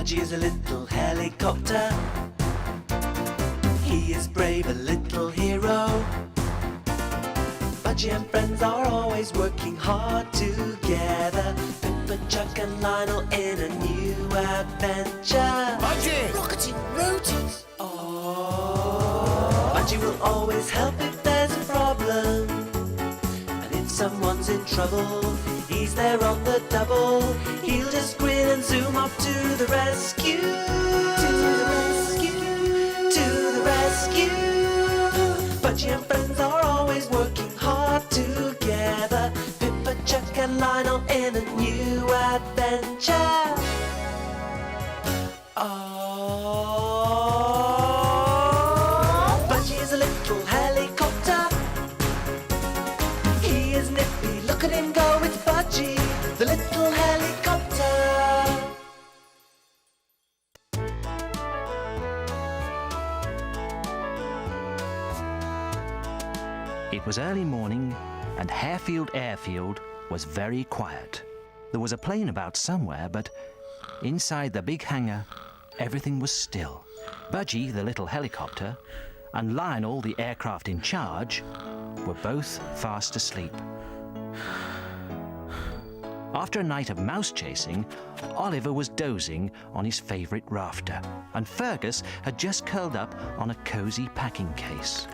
Budgie is a little helicopter. He is brave, a little hero. Budgie and friends are always working hard together. Pippa, Chuck and Lionel in a new adventure. Budgie! Rocketing roadies. Oh, Budgie will always help if there's a problem. And if someone's in trouble, he's there on the double. He'll just grin and zoom off to the rescue. To the rescue, to the rescue. Budgie and friends are always working hard together. Pippa, Chuck and Lionel in a new adventure. Oh, Budgie is a little helicopter. He is nippy, look at him go, it's Budgie, the little helicopter. It was early morning, and Harefield Airfield was very quiet. There was a plane about somewhere, but inside the big hangar, everything was still. Budgie, the little helicopter, and Lionel, the aircraft in charge, were both fast asleep. After a night of mouse chasing, Oliver was dozing on his favourite rafter, and Fergus had just curled up on a cosy packing case.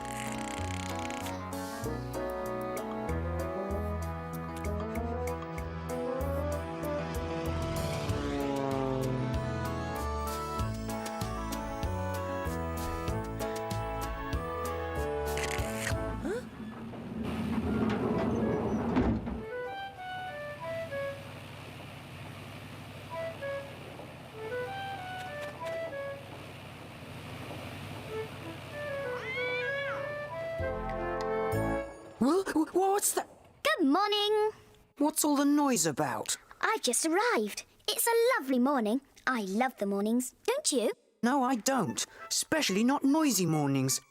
What's that? Good morning. What's all the noise about? I just arrived. It's a lovely morning. I love the mornings, don't you? No, I don't. Especially not noisy mornings.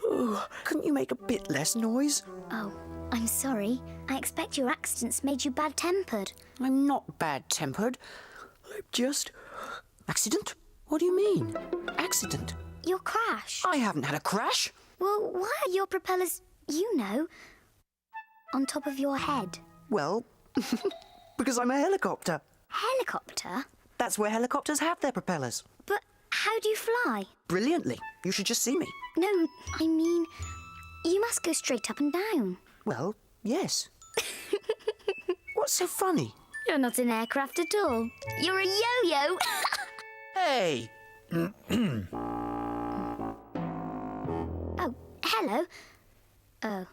Ooh, couldn't you make a bit less noise? Oh, I'm sorry. I expect your accidents made you bad-tempered. I'm not bad-tempered. I'm just... Accident? What do you mean? Accident? Your crash. I haven't had a crash. Well, why are your propellers, you know, on top of your head? Well, because I'm a helicopter. Helicopter? That's where helicopters have their propellers. But how do you fly? Brilliantly. You should just see me. No, I mean, you must go straight up and down. Well, yes. What's so funny? You're not an aircraft at all. You're a yo-yo. Hey! Oh, hello. Oh.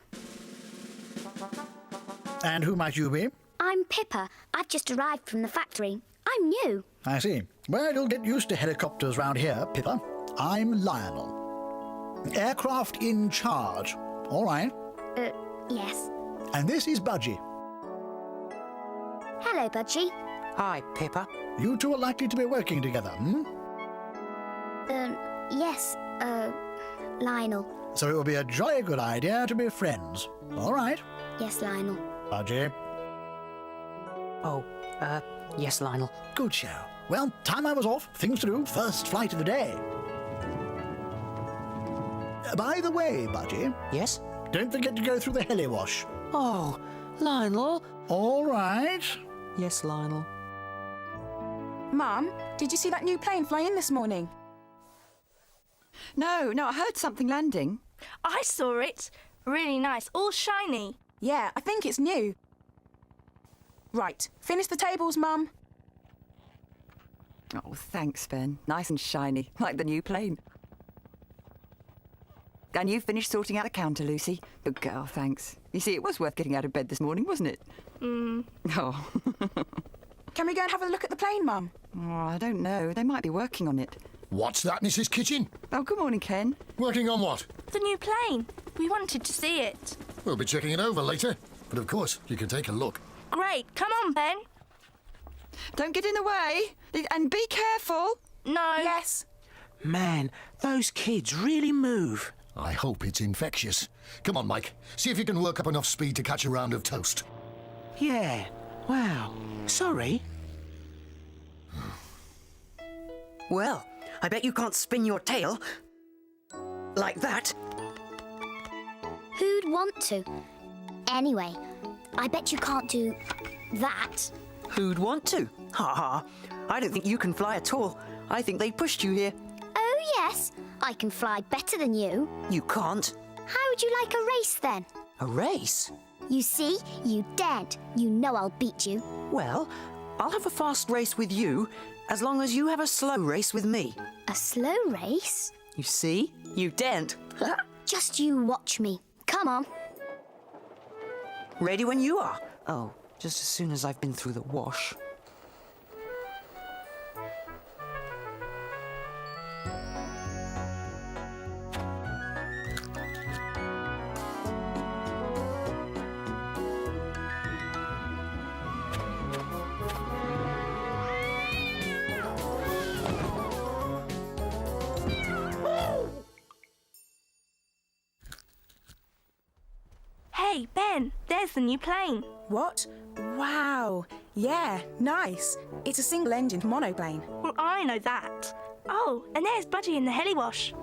And who might you be? I'm Pippa. I've just arrived from the factory. I'm new. I see. Well, you'll get used to helicopters round here, Pippa. I'm Lionel. Aircraft in charge. All right. Yes. And this is Budgie. Hello, Budgie. Hi, Pippa. You two are likely to be working together, hmm? Yes, Lionel. So it will be a jolly good idea to be friends. All right. Yes, Lionel. Budgie. Oh, yes, Lionel. Good show. Well, time I was off. Things to do. First flight of the day. By the way, Budgie, Yes? don't forget to go through the heli wash. Oh, Lionel. All right. Yes, Lionel. Mum, did you see that new plane fly in this morning? No, I heard something landing. I saw it. Really nice, all shiny. Yeah, I think it's new. Right, finish the tables, Mum. Oh, thanks, Ben. Nice and shiny, like the new plane. And you finished sorting out the counter, Lucy. Good girl, thanks. You see, it was worth getting out of bed this morning, wasn't it? Oh. Can we go and have a look at the plane, Mum? Oh, I don't know. They might be working on it. What's that, Mrs. Kitchen? Oh, good morning, Ken. Working on what? The new plane. We wanted to see it. We'll be checking it over later. But of course, you can take a look. Great, come on, Ben. Don't get in the way. And be careful. No. Yes. Man, those kids really move. I hope it's infectious. Come on, Mike. See if you can work up enough speed to catch a round of toast. Yeah. Wow. Sorry. Well, I bet you can't spin your tail like that. Who'd want to? Anyway, I bet you can't do that. Who'd want to? Ha ha. I don't think you can fly at all. I think they pushed you here. Oh, yes. I can fly better than you. You can't. How would you like a race then? A race? You see, you daren't. You know I'll beat you. Well, I'll have a fast race with you as long as you have a slow race with me. A slow race? You see? You daren't. Just you watch me. Come on. Ready when you are. Oh, just as soon as I've been through the wash. Hey, Ben, there's the new plane. What? Wow. Yeah, nice. It's a single-engine monoplane. Well, I know that. Oh, and there's Budgie in the heliwash.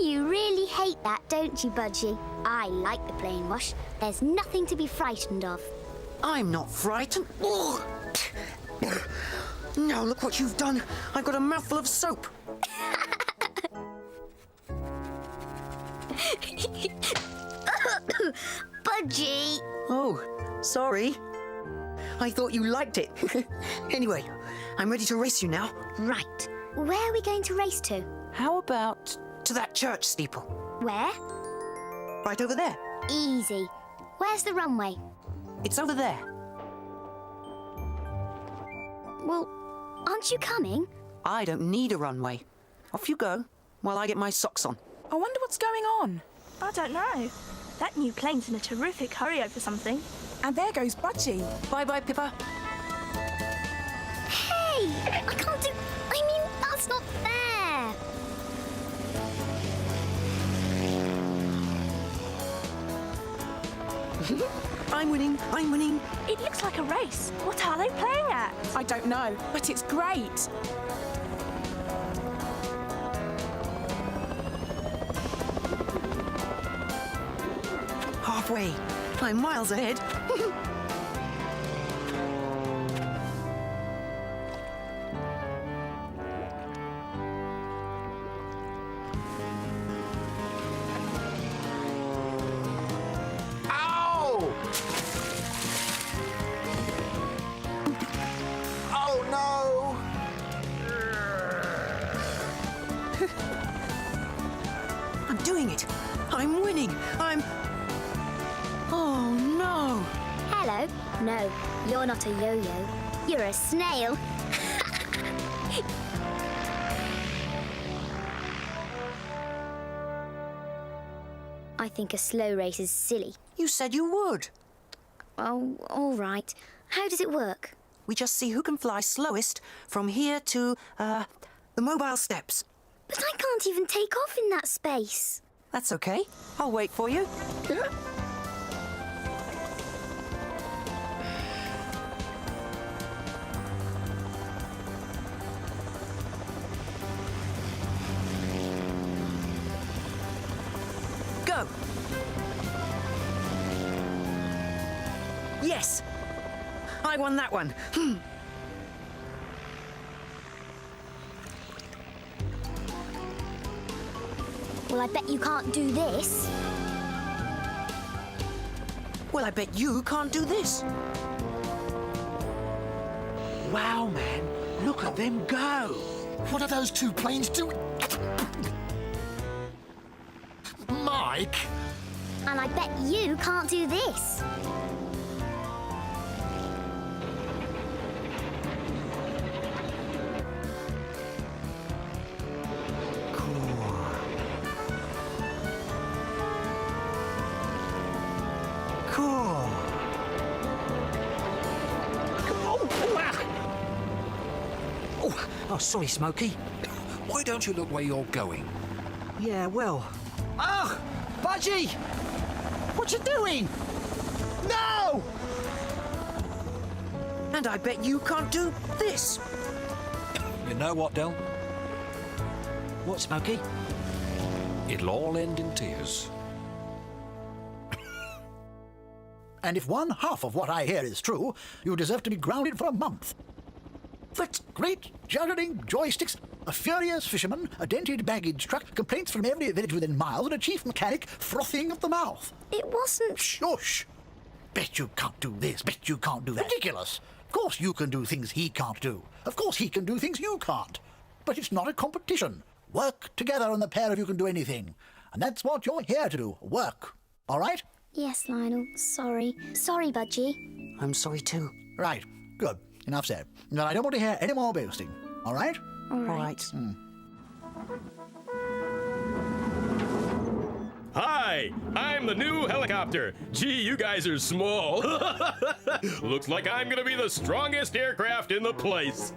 You really hate that, don't you, Budgie? I like the plane wash. There's nothing to be frightened of. I'm not frightened. Now look what you've done. I've got a mouthful of soap. Budgie! Oh, sorry. I thought you liked it. Anyway, I'm ready to race you now. Right. Where are we going to race to? How about to that church steeple? Where? Right over there. Easy. Where's the runway? It's over there. Well, aren't you coming? I don't need a runway. Off you go while I get my socks on. I wonder what's going on. I don't know. That new plane's in a terrific hurry over something. And there goes Budgie. Bye-bye, Pippa. Hey! I can't do... I mean, that's not fair! I'm winning. I'm winning. It looks like a race. What are they playing at? I don't know, but it's great. Halfway. I'm miles ahead. Ow! Oh, no! I'm doing it. I'm winning. Oh, no. Hello? No, you're not a yo-yo. You're a snail. I think a slow race is silly. You said you would. Oh, all right. How does it work? We just see who can fly slowest from here to, the mobile steps. But I can't even take off in that space. That's okay. I'll wait for you. Go. Yes. I won that one. Well, I bet you can't do this. Well, I bet you can't do this. Wow, man. Look at them go. What are those two planes doing? Mike? And I bet you can't do this. Cool. Oh, sorry, Smokey. Why don't you look where you're going? Yeah, well. Oh, Budgie! What you doing? No! And I bet you can't do this. You know what, Del? What, Smokey? It'll all end in tears. And if one half of what I hear is true, you deserve to be grounded for a month. Threats, great juggling joysticks, a furious fisherman, a dented baggage truck, complaints from every village within miles, and a chief mechanic frothing at the mouth. It wasn't... Shush! Bet you can't do this, bet you can't do that. Ridiculous! Of course you can do things he can't do. Of course he can do things you can't. But it's not a competition. Work together and the pair of you can do anything. And that's what you're here to do, work. All right? Yes, Lionel. Sorry. Sorry, Budgie. I'm sorry too. Right. Good. Enough said. Now, I don't want to hear any more boasting. All right? All All right. right. Hi, I'm the new helicopter. Gee, you guys are small. Looks like I'm gonna be the strongest aircraft in the place.